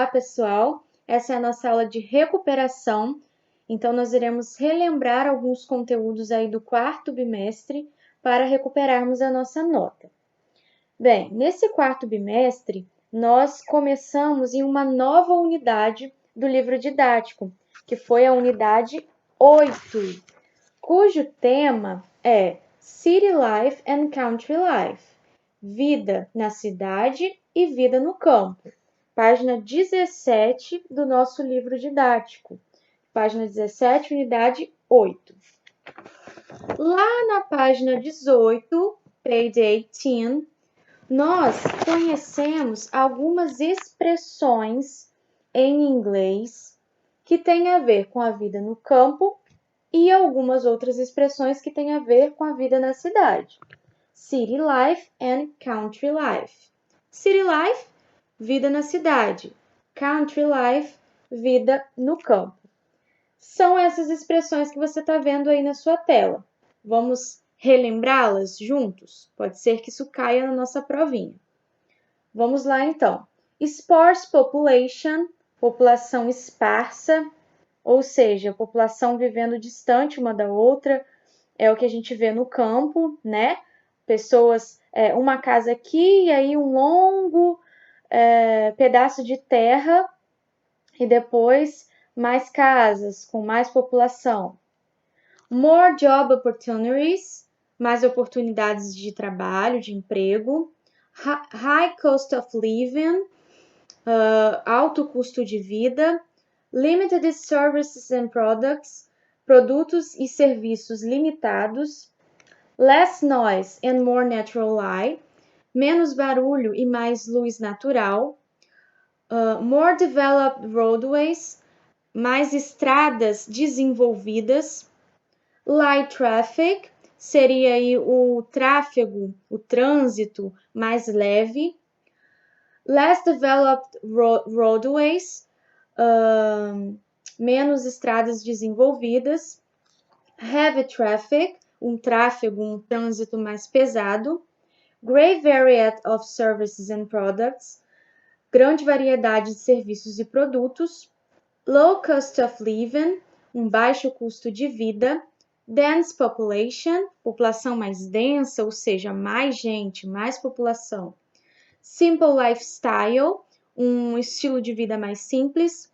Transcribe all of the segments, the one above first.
Olá, pessoal! Essa é a nossa aula de recuperação. Então, nós iremos relembrar alguns conteúdos aí do quarto bimestre para recuperarmos a nossa nota. Bem, nesse quarto bimestre, nós começamos em uma nova unidade do livro didático, que foi a unidade 8, cujo tema é City Life and Country Life, vida na cidade e vida no campo. Página 17 do nosso livro didático. Página 17, unidade 8. Lá na página 18, page 18, nós conhecemos algumas expressões em inglês que têm a ver com a vida no campo e algumas outras expressões que têm a ver com a vida na cidade. City life and country life. City life, vida na cidade. Country life, vida no campo. São essas expressões que você está vendo aí na sua tela. Vamos relembrá-las juntos? Pode ser que isso caia na nossa provinha. Vamos lá, então. Sparse population, população esparsa, ou seja, população vivendo distante uma da outra, é o que a gente vê no campo, né? Pessoas, uma casa aqui e aí um longo pedaço de terra e depois mais casas com mais população. More job opportunities, mais oportunidades de trabalho, de emprego. High cost of living, alto custo de vida. Limited services and products, produtos e serviços limitados. Less noise and more natural light, menos barulho e mais luz natural. More developed roadways, mais estradas desenvolvidas. Light traffic, seria aí o tráfego, o trânsito mais leve. Less developed roadways, menos estradas desenvolvidas. Heavy traffic, um tráfego, um trânsito mais pesado. Great variety of services and products, grande variedade de serviços e produtos. Low cost of living, um baixo custo de vida. Dense population, população mais densa, ou seja, mais gente, mais população. Simple lifestyle, um estilo de vida mais simples.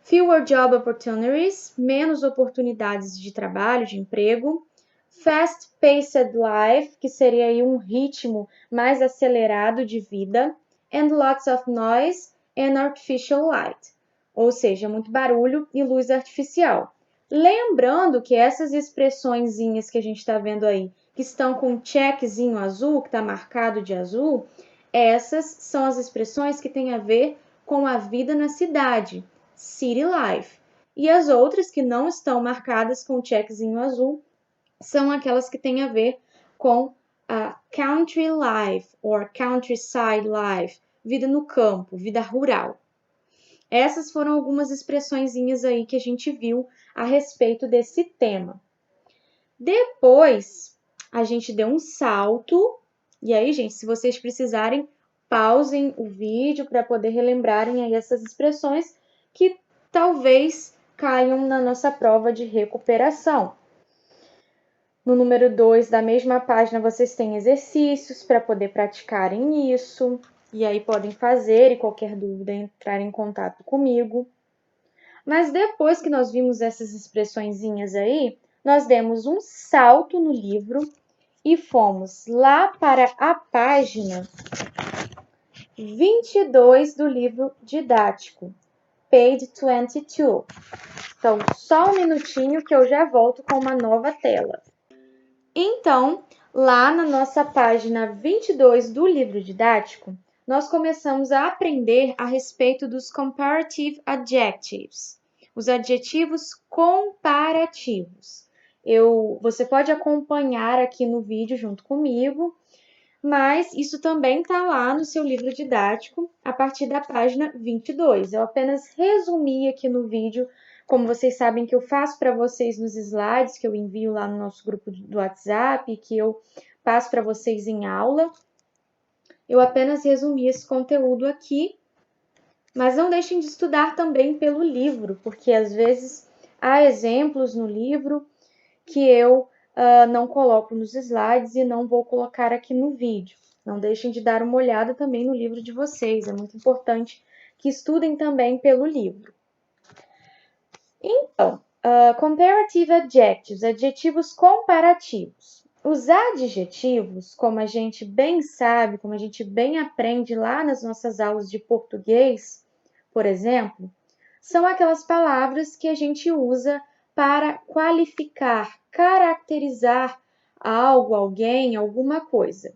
Fewer job opportunities, menos oportunidades de trabalho, de emprego. Fast-paced life, que seria aí um ritmo mais acelerado de vida. And lots of noise and artificial light, ou seja, muito barulho e luz artificial. Lembrando que essas expressõezinhas que a gente está vendo aí, que estão com um checkzinho azul, que está marcado de azul, essas são as expressões que têm a ver com a vida na cidade, city life. E as outras que não estão marcadas com o checkzinho azul são aquelas que têm a ver com a country life or countryside life, vida no campo, vida rural. Essas foram algumas expressõezinhas aí que a gente viu a respeito desse tema. Depois, a gente deu um salto. E aí, gente, se vocês precisarem, pausem o vídeo para poder relembrarem aí essas expressões que talvez caiam na nossa prova de recuperação. No número 2 da mesma página, vocês têm exercícios para poder praticarem isso. E aí podem fazer e qualquer dúvida entrar em contato comigo. Mas depois que nós vimos essas expressõezinhas aí, nós demos um salto no livro e fomos lá para a página 22 do livro didático, page 22. Então, só um minutinho que eu já volto com uma nova tela. Então, lá na nossa página 22 do livro didático, nós começamos a aprender a respeito dos comparative adjectives, os adjetivos comparativos. Você pode acompanhar aqui no vídeo junto comigo, mas isso também está lá no seu livro didático, a partir da página 22. Eu apenas resumi aqui no vídeo, como vocês sabem que eu faço para vocês nos slides, que eu envio lá no nosso grupo do WhatsApp, que eu passo para vocês em aula. Eu apenas resumi esse conteúdo aqui, Mas não deixem de estudar também pelo livro, porque às vezes há exemplos no livro que eu não coloco nos slides e não vou colocar aqui no vídeo. Não deixem de dar uma olhada também no livro de vocês, é muito importante que estudem também pelo livro. Então, comparative adjectives, adjetivos comparativos. Os adjetivos, como a gente bem sabe, como a gente bem aprende lá nas nossas aulas de português, por exemplo, são aquelas palavras que a gente usa para qualificar, caracterizar algo, alguém, alguma coisa.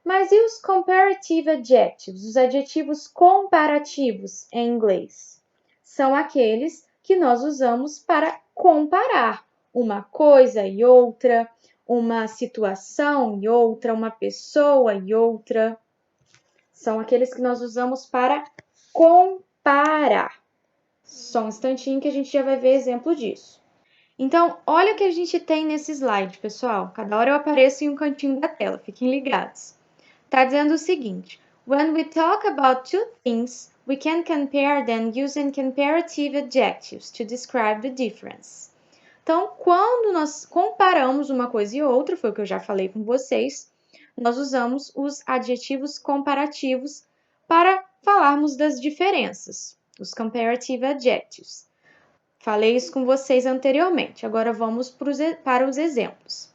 Mas e os comparative adjectives, os adjetivos comparativos em inglês? São aqueles que nós usamos para comparar uma coisa e outra, uma situação e outra, uma pessoa e outra. São aqueles que nós usamos para comparar. Só um instantinho que a gente já vai ver exemplo disso. Então, olha o que a gente tem nesse slide, pessoal. Cada hora eu apareço em um cantinho da tela, fiquem ligados. Está dizendo o seguinte: when we talk about two things, we can compare them using comparative adjectives to describe the difference. Então, quando nós comparamos uma coisa e outra, foi o que eu já falei com vocês, nós usamos os adjetivos comparativos para falarmos das diferenças, os comparative adjectives. Falei isso com vocês anteriormente, agora vamos para os exemplos.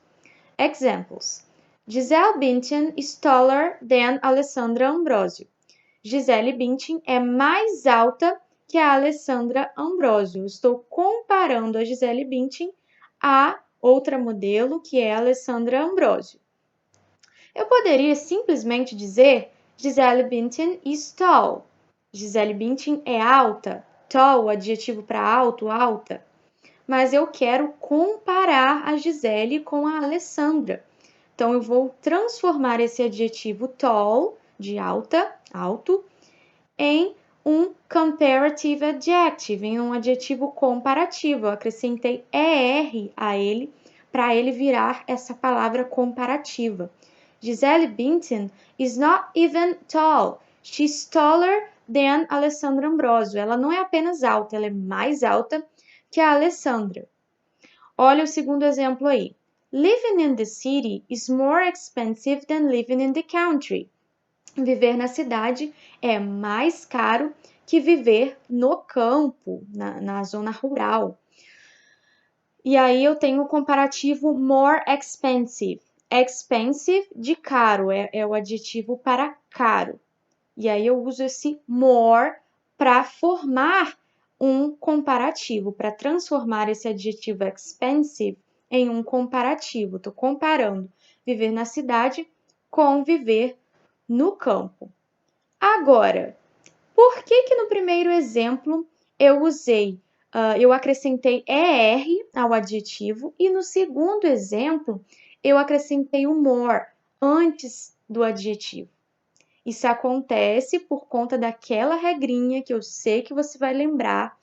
Examples. Gisele Bündchen is taller than Alessandra Ambrosio. Gisele Bündchen é mais alta que a Alessandra Ambrosio. Estou comparando a Gisele Bündchen a outra modelo, que é a Alessandra Ambrosio. Eu poderia simplesmente dizer Gisele Bündchen is tall. Gisele Bündchen é alta. Tall, adjetivo para alto, alta. Mas eu quero comparar a Gisele com a Alessandra. Então, eu vou transformar esse adjetivo tall, de alta, alto, em um comparative adjective, em um adjetivo comparativo. Eu acrescentei ER a ele, para ele virar essa palavra comparativa. Gisele Bündchen is not even tall. She's taller than Alessandra Ambrosio. Ela não é apenas alta, ela é mais alta que a Alessandra. Olha o segundo exemplo aí. Living in the city is more expensive than living in the country. Viver na cidade é mais caro que viver no campo, na zona rural. E aí eu tenho o comparativo more expensive. Expensive de caro, é o adjetivo para caro. E aí eu uso esse more para formar um comparativo, para transformar esse adjetivo expensive em um comparativo. Estou comparando viver na cidade com viver no campo. Agora, por que no primeiro exemplo eu acrescentei ER ao adjetivo e no segundo exemplo eu acrescentei o more antes do adjetivo? Isso acontece por conta daquela regrinha que eu sei que você vai lembrar,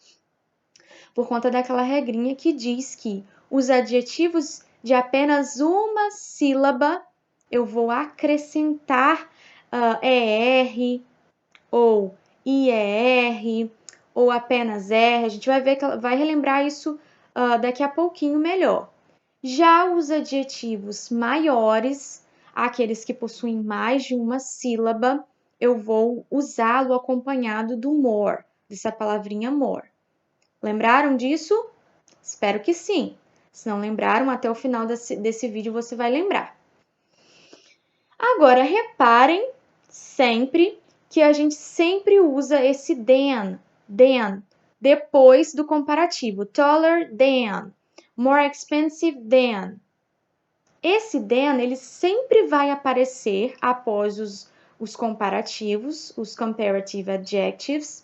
por conta daquela regrinha que diz que os adjetivos de apenas uma sílaba eu vou acrescentar ER ou IER ou apenas R. A gente vai ver que vai relembrar isso daqui a pouquinho melhor. Já os adjetivos maiores, aqueles que possuem mais de uma sílaba, eu vou usá-lo acompanhado do more, dessa palavrinha more. Lembraram disso? Espero que sim. Se não lembraram, até o final desse vídeo você vai lembrar. Agora, reparem sempre que a gente sempre usa esse than, depois do comparativo. Taller than, more expensive than. Esse than, ele sempre vai aparecer após os comparativos, os comparative adjectives,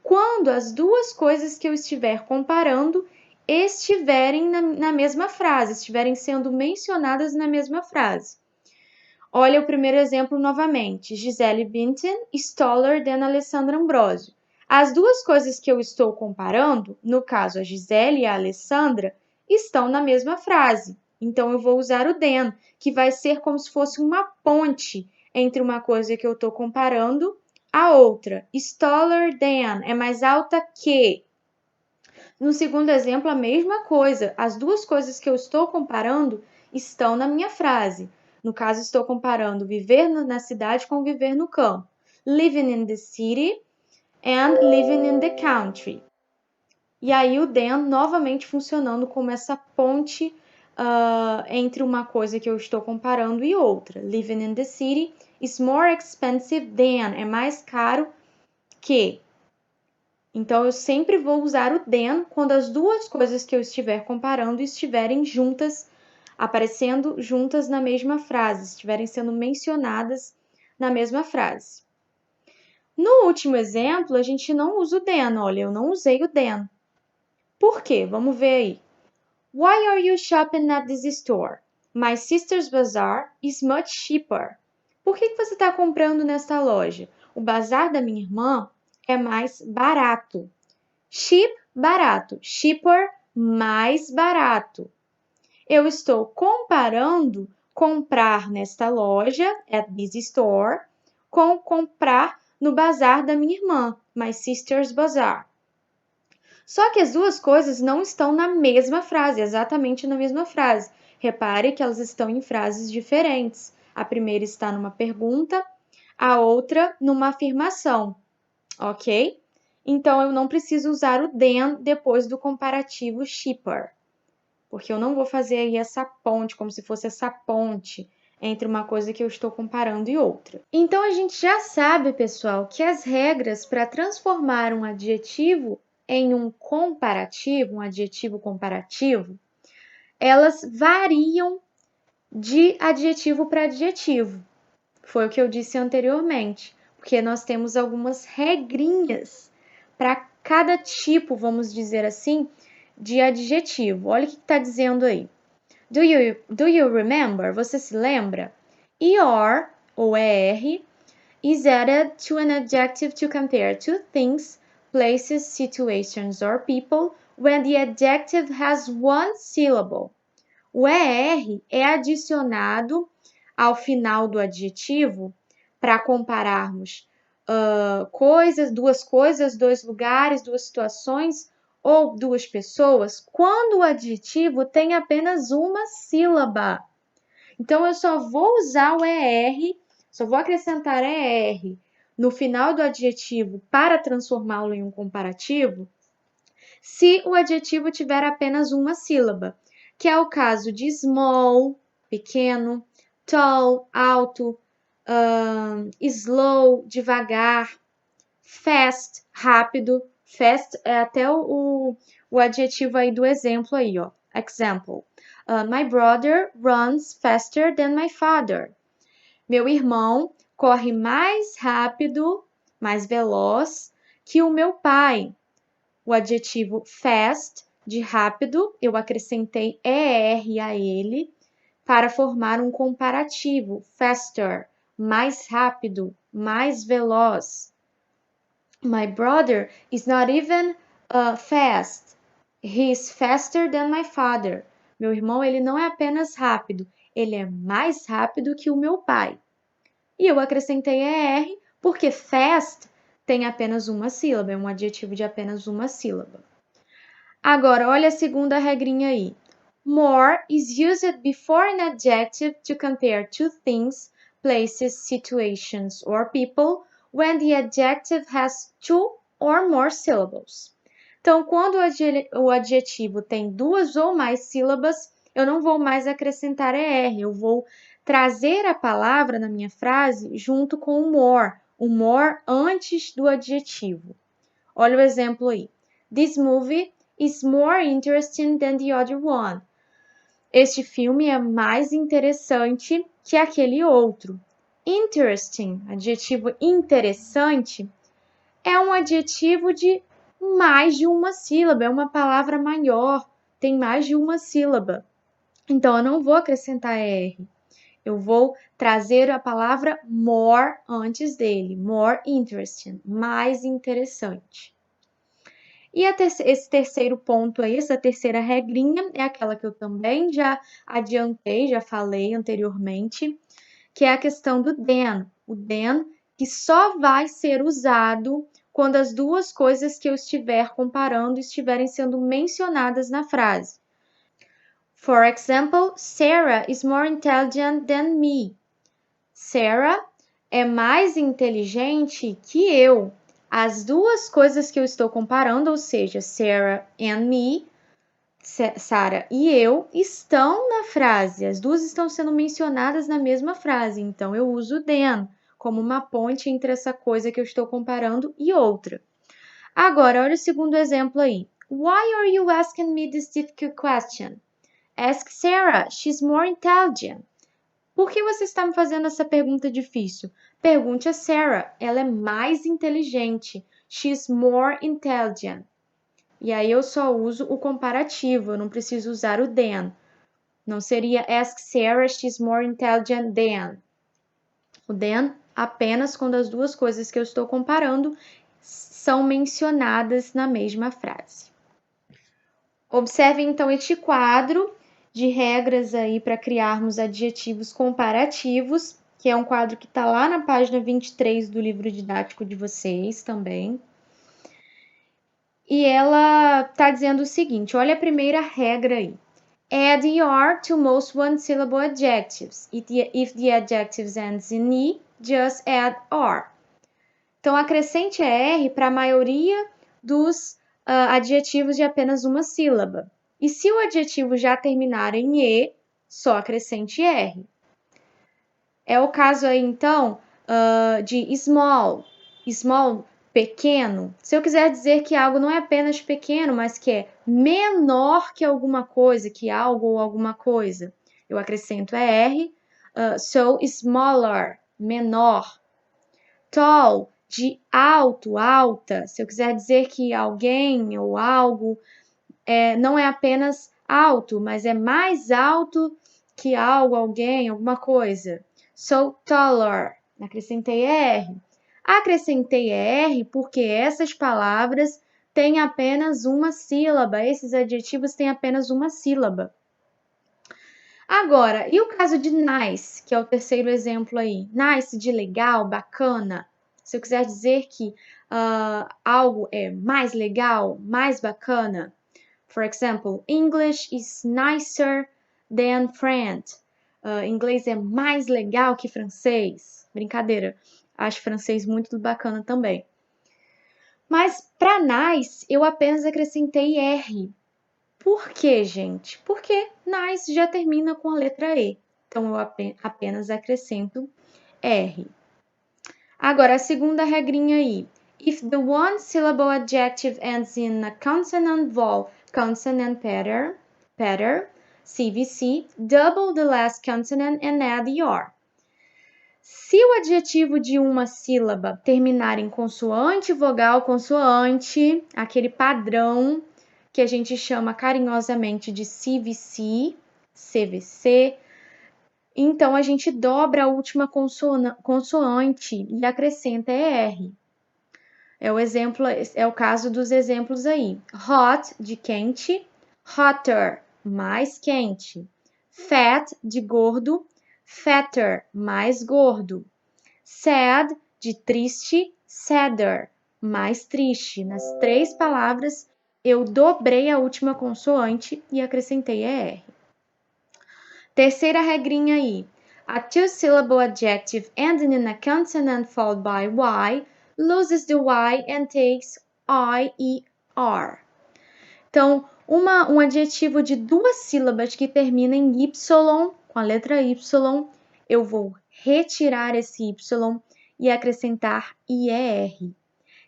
quando as duas coisas que eu estiver comparando estiverem na mesma frase, estiverem sendo mencionadas na mesma frase. Olha o primeiro exemplo novamente. Gisele Bündchen is taller than Alessandra Ambrosio. As duas coisas que eu estou comparando, no caso a Gisele e a Alessandra, estão na mesma frase. Então, eu vou usar o than, que vai ser como se fosse uma ponte entre uma coisa que eu estou comparando A outra, is taller than, é mais alta que. No segundo exemplo, a mesma coisa. As duas coisas que eu estou comparando estão na minha frase. No caso, estou comparando viver na cidade com viver no campo. Living in the city and living in the country. E aí o than novamente funcionando como essa ponte entre uma coisa que eu estou comparando e outra. Living in the city is more expensive than, é mais caro que. Então, eu sempre vou usar o than quando as duas coisas que eu estiver comparando estiverem juntas, aparecendo juntas na mesma frase, estiverem sendo mencionadas na mesma frase. No último exemplo, a gente não usa o than, olha, eu não usei o than. Por quê? Vamos ver aí. Why are you shopping at this store? My sister's bazaar is much cheaper. Por que você está comprando nesta loja? O bazar da minha irmã é mais barato. Cheap, barato. Cheaper, mais barato. Eu estou comparando comprar nesta loja, at this store, com comprar no bazar da minha irmã, my sister's bazaar. Só que as duas coisas não estão na mesma frase, exatamente na mesma frase. Repare que elas estão em frases diferentes. A primeira está numa pergunta, a outra numa afirmação, ok? Então, eu não preciso usar o than depois do comparativo cheaper, porque eu não vou fazer aí essa ponte, como se fosse essa ponte entre uma coisa que eu estou comparando e outra. Então, a gente já sabe, pessoal, que as regras para transformar um adjetivo em um comparativo, um adjetivo comparativo, elas variam de adjetivo para adjetivo. Foi o que eu disse anteriormente, porque nós temos algumas regrinhas para cada tipo, vamos dizer assim, de adjetivo. Olha o que está dizendo aí. Do you remember? Você se lembra? ER, ou ER, is added to an adjective to compare two things, places, situations, or people when the adjective has one syllable. O ER é adicionado ao final do adjetivo para compararmos duas coisas, dois lugares, duas situações ou duas pessoas, quando o adjetivo tem apenas uma sílaba. Então, eu só vou usar o ER, só vou acrescentar ER no final do adjetivo para transformá-lo em um comparativo, se o adjetivo tiver apenas uma sílaba, que é o caso de small, pequeno, tall, alto, slow, devagar, fast, rápido. Fast é até o adjetivo aí do exemplo aí, ó. Example. My brother runs faster than my father. Meu irmão corre mais rápido, mais veloz que o meu pai. O adjetivo fast, de rápido, eu acrescentei ER a ele para formar um comparativo, faster, mais rápido, mais veloz. My brother is not even fast. He is faster than my father. Meu irmão, ele não é apenas rápido, ele é mais rápido que o meu pai. E eu acrescentei ER porque fast tem apenas uma sílaba, é um adjetivo de apenas uma sílaba. Agora, olha a segunda regrinha aí. More is used before an adjective to compare two things, places, situations, or people when the adjective has two or more syllables. Então, quando o adjetivo tem duas ou mais sílabas, eu não vou mais acrescentar ER, eu vou trazer a palavra na minha frase junto com o more antes do adjetivo. Olha o exemplo aí. This movie is more interesting than the other one. Este filme é mais interessante que aquele outro. Interesting, adjetivo interessante, é um adjetivo de mais de uma sílaba, é uma palavra maior, tem mais de uma sílaba. Então, eu não vou acrescentar R. Eu vou trazer a palavra more antes dele. More interesting, mais interessante. E esse terceiro ponto aí, essa terceira regrinha, é aquela que eu também já adiantei, já falei anteriormente, que é a questão do than. O than que só vai ser usado quando as duas coisas que eu estiver comparando estiverem sendo mencionadas na frase. For example, Sarah is more intelligent than me. Sarah é mais inteligente que eu. As duas coisas que eu estou comparando, ou seja, Sarah and me, Sarah e eu, estão na frase. As duas estão sendo mencionadas na mesma frase. Então, eu uso than como uma ponte entre essa coisa que eu estou comparando e outra. Agora, olha o segundo exemplo aí. Why are you asking me this difficult question? Ask Sarah, she's more intelligent. Por que você está me fazendo essa pergunta difícil? Pergunte a Sarah, ela é mais inteligente. She's more intelligent. E aí eu só uso o comparativo, eu não preciso usar o than. Não seria ask Sarah, she's more intelligent than. O than apenas quando as duas coisas que eu estou comparando são mencionadas na mesma frase. Observe então este quadro de regras aí para criarmos adjetivos comparativos, que é um quadro que está lá na página 23 do livro didático de vocês também. E ela está dizendo o seguinte, olha a primeira regra aí. Add ER to most one-syllable adjectives. If the adjectives ends in E, just add OR. Então, acrescente ER para a maioria dos adjetivos de apenas uma sílaba. E se o adjetivo já terminar em E, só acrescente R. É o caso aí, então, de small. Small, pequeno. Se eu quiser dizer que algo não é apenas pequeno, mas que é menor que alguma coisa, que algo ou alguma coisa, eu acrescento R. So, smaller, menor. Tall, de alto, alta. Se eu quiser dizer que alguém ou algo não é apenas alto, mas é mais alto que algo, alguém, alguma coisa. So, taller. Acrescentei R. Acrescentei R porque essas palavras têm apenas uma sílaba. Esses adjetivos têm apenas uma sílaba. Agora, e o caso de nice, que é o terceiro exemplo aí? Nice de legal, bacana. Se eu quiser dizer que algo é mais legal, mais bacana. For example, English is nicer than French. Inglês é mais legal que francês. Brincadeira. Acho francês muito bacana também. Mas para nice, eu apenas acrescentei R. Por quê, gente? Porque nice já termina com a letra E. Então, eu apenas acrescento R. Agora, a segunda regrinha aí. If the one-syllable adjective ends in a consonant vowel, consonant pattern, CVC, double the last consonant and add ER. Se o adjetivo de uma sílaba terminar em consoante, vogal, consoante, aquele padrão que a gente chama carinhosamente de CVC, CVC, então a gente dobra a última consoante e acrescenta ER. É o caso dos exemplos aí. Hot, de quente, hotter, mais quente. Fat, de gordo, fatter, mais gordo. Sad, de triste, sadder, mais triste. Nas três palavras, eu dobrei a última consoante e acrescentei ER. Terceira regrinha aí. A two-syllable adjective ending in a consonant followed by Y loses the Y and takes I-E-R. Então, um adjetivo de duas sílabas que termina em Y, com a letra Y, eu vou retirar esse Y e acrescentar IER,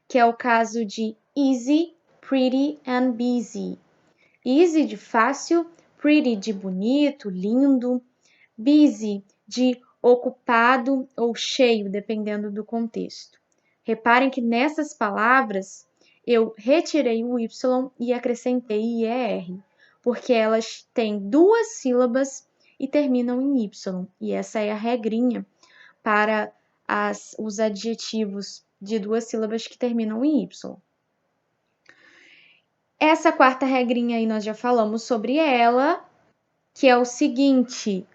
que é o caso de easy, pretty and busy. Easy de fácil, pretty de bonito, lindo, busy de ocupado ou cheio, dependendo do contexto. Reparem que nessas palavras eu retirei o Y e acrescentei IER, porque elas têm duas sílabas e terminam em Y. E essa é a regrinha para os adjetivos de duas sílabas que terminam em Y. Essa quarta regrinha aí nós já falamos sobre ela, que é o seguinte: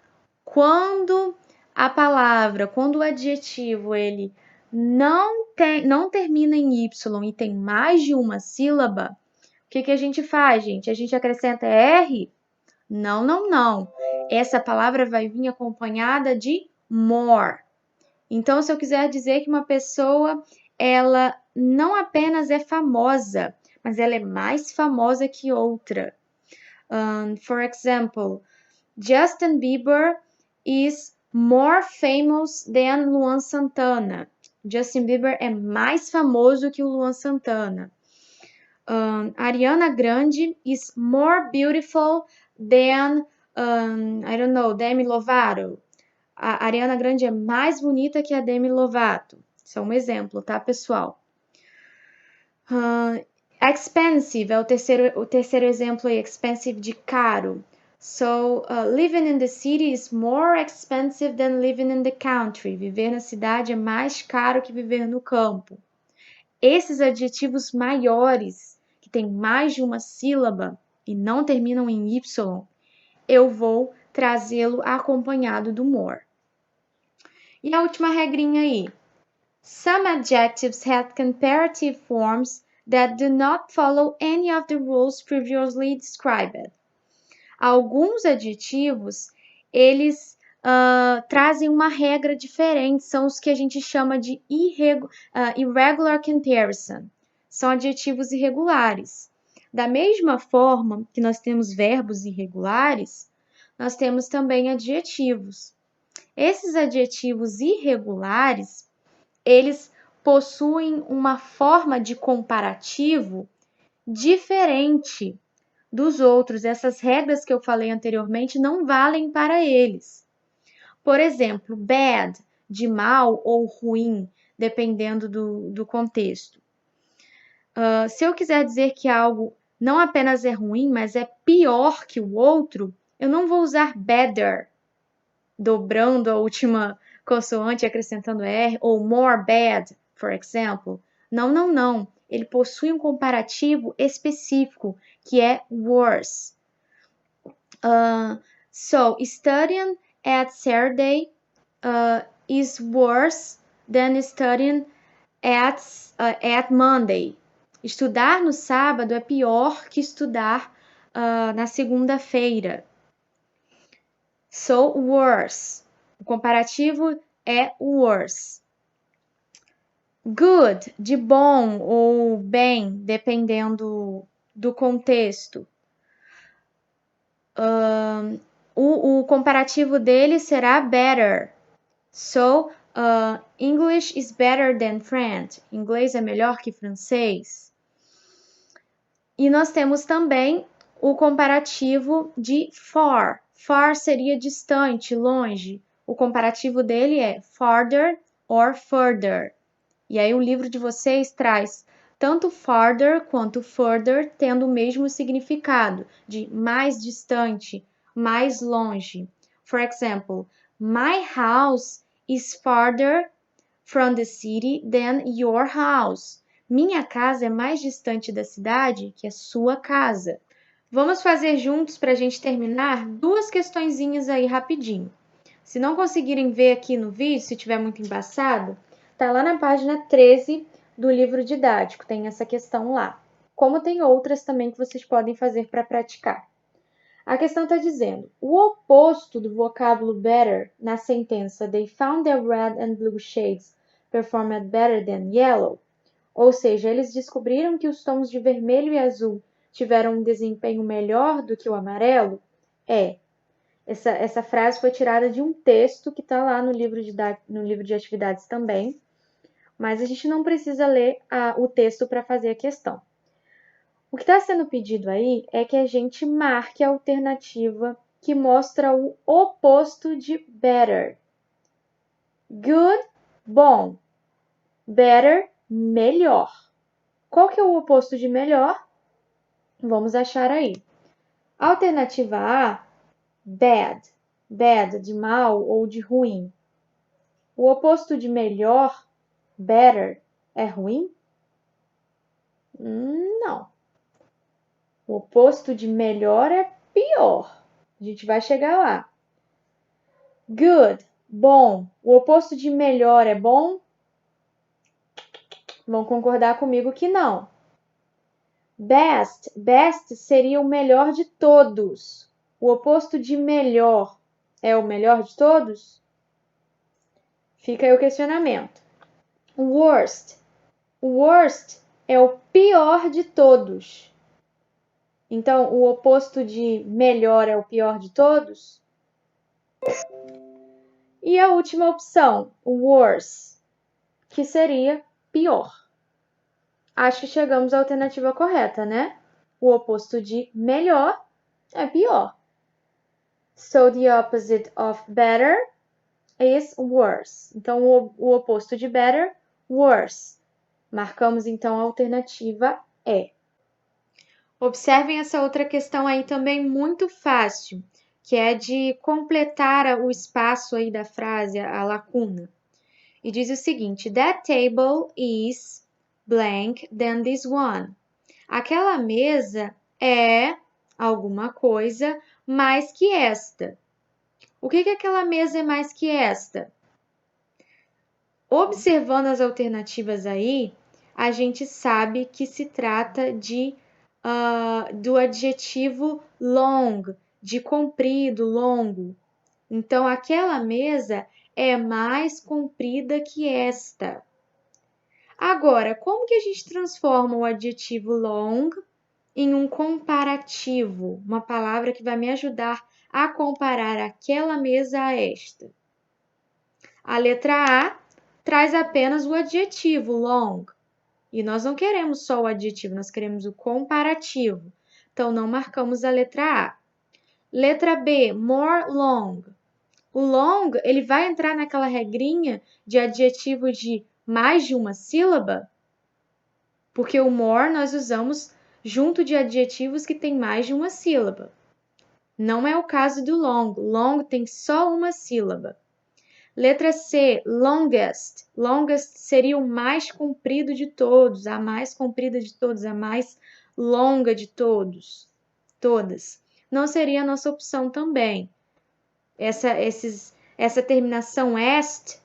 quando o adjetivo ele não termina em Y e tem mais de uma sílaba, o que a gente faz, gente? A gente acrescenta R? Não, não, não. Essa palavra vai vir acompanhada de more. Então, se eu quiser dizer que uma pessoa, ela não apenas é famosa, mas ela é mais famosa que outra. For example, Justin Bieber is more famous than Luan Santana. Justin Bieber é mais famoso que o Luan Santana. Ariana Grande is more beautiful than, I don't know, Demi Lovato. A Ariana Grande é mais bonita que a Demi Lovato. Isso é um exemplo, tá, pessoal? Expensive é o terceiro exemplo aí, expensive de caro. So, living in the city is more expensive than living in the country. Viver na cidade é mais caro que viver no campo. Esses adjetivos maiores, que têm mais de uma sílaba e não terminam em Y, eu vou trazê-lo acompanhado do more. E a última regrinha aí. Some adjectives have comparative forms that do not follow any of the rules previously described. Alguns adjetivos, eles trazem uma regra diferente, são os que a gente chama de irregular comparison. São adjetivos irregulares. Da mesma forma que nós temos verbos irregulares, nós temos também adjetivos. Esses adjetivos irregulares, eles possuem uma forma de comparativo diferente dos outros. Essas regras que eu falei anteriormente não valem para eles. Por exemplo, bad, de mal ou ruim, dependendo do contexto. Se eu quiser dizer que algo não apenas é ruim, mas é pior que o outro, eu não vou usar better, dobrando a última consoante, acrescentando R, ou more bad, for example. Não, não, não. Ele possui um comparativo específico, que é worse. So, studying at Saturday is worse than studying at Monday. Estudar no sábado é pior que estudar na segunda-feira. So, worse. O comparativo é worse. Good, de bom ou bem, dependendo do contexto. O comparativo dele será better. So, English is better than French. Inglês é melhor que francês. E nós temos também o comparativo de far. Far seria distante, longe. O comparativo dele é farther or further. E aí o livro de vocês traz tanto farther quanto further tendo o mesmo significado, de mais distante, mais longe. For example, my house is farther from the city than your house. Minha casa é mais distante da cidade que a sua casa. Vamos fazer juntos para a gente terminar duas questõezinhas aí rapidinho. Se não conseguirem ver aqui no vídeo, se tiver muito embaçado, tá lá na página 13 do livro didático, tem essa questão lá. Como tem outras também que vocês podem fazer para praticar. A questão está dizendo, o oposto do vocábulo better na sentença They found their red and blue shades performed better than yellow, ou seja, eles descobriram que os tons de vermelho e azul tiveram um desempenho melhor do que o amarelo, essa frase foi tirada de um texto que está lá no livro de atividades também, mas a gente não precisa ler o texto para fazer a questão. O que está sendo pedido aí é que a gente marque a alternativa que mostra o oposto de better. Good, bom. Better, melhor. Qual que é o oposto de melhor? Vamos achar aí. Alternativa A, bad. Bad, de mal ou de ruim. O oposto de melhor, better, é ruim? Não. O oposto de melhor é pior. A gente vai chegar lá. Good, bom. O oposto de melhor é bom? Vão concordar comigo que não. Best. Best seria o melhor de todos. O oposto de melhor é o melhor de todos? Fica aí o questionamento. Worst. Worst é o pior de todos. Então, o oposto de melhor é o pior de todos? E a última opção, worse, que seria pior. Acho que chegamos à alternativa correta, né? O oposto de melhor é pior. So, the opposite of better is worse. Então, o oposto de better, worse. Marcamos, então, a alternativa E. Observem essa outra questão aí também muito fácil, que é de completar o espaço aí da frase, a lacuna. E diz o seguinte, that table is blank than this one. Aquela mesa é alguma coisa mais que esta. O que aquela mesa é mais que esta? Observando as alternativas aí, a gente sabe que se trata do adjetivo long, de comprido, longo. Então, aquela mesa é mais comprida que esta. Agora, como que a gente transforma o adjetivo long em um comparativo? Uma palavra que vai me ajudar a comparar aquela mesa a esta. A letra A traz apenas o adjetivo long. E nós não queremos só o adjetivo, nós queremos o comparativo. Então, não marcamos a letra A. Letra B, more long. O long, ele vai entrar naquela regrinha de adjetivo de mais de uma sílaba? Porque o more nós usamos junto de adjetivos que tem mais de uma sílaba. Não é o caso do long. Long tem só uma sílaba. Letra C, longest. Longest seria o mais comprido de todos, a mais comprida de todos, a mais longa de todos, todas. Não seria a nossa opção também. Essa terminação est,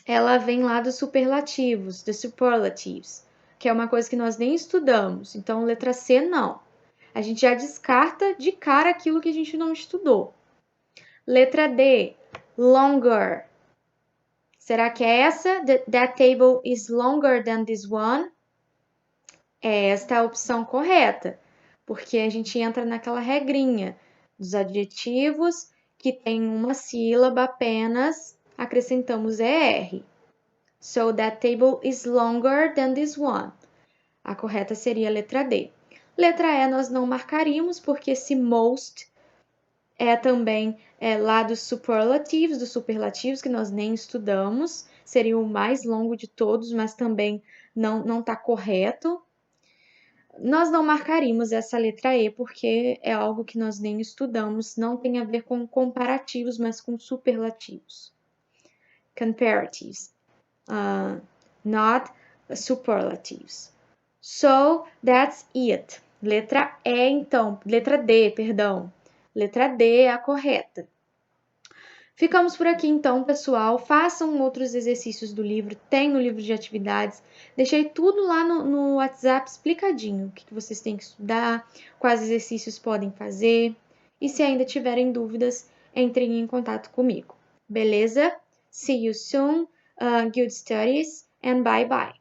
ela vem lá dos superlativos, dos superlatives, que é uma coisa que nós nem estudamos. Então, letra C, não. A gente já descarta de cara aquilo que a gente não estudou. Letra D, longer. Será que é essa? That table is longer than this one? É esta a opção correta, porque a gente entra naquela regrinha dos adjetivos que tem uma sílaba apenas, acrescentamos ER. So, that table is longer than this one. A correta seria a letra D. Letra E nós não marcaríamos, porque esse most é também lá dos superlativos, que nós nem estudamos. Seria o mais longo de todos, mas também não está correto. Nós não marcaríamos essa letra E, porque é algo que nós nem estudamos, não tem a ver com comparativos, mas com superlativos. Comparatives, not superlatives. So, that's it. Letra E, então. Letra D, perdão. Letra D é a correta. Ficamos por aqui então, pessoal. Façam outros exercícios do livro, tem no livro de atividades. Deixei tudo lá no WhatsApp explicadinho, o que vocês têm que estudar, quais exercícios podem fazer. E se ainda tiverem dúvidas, entrem em contato comigo. Beleza? See you soon, good studies and bye bye.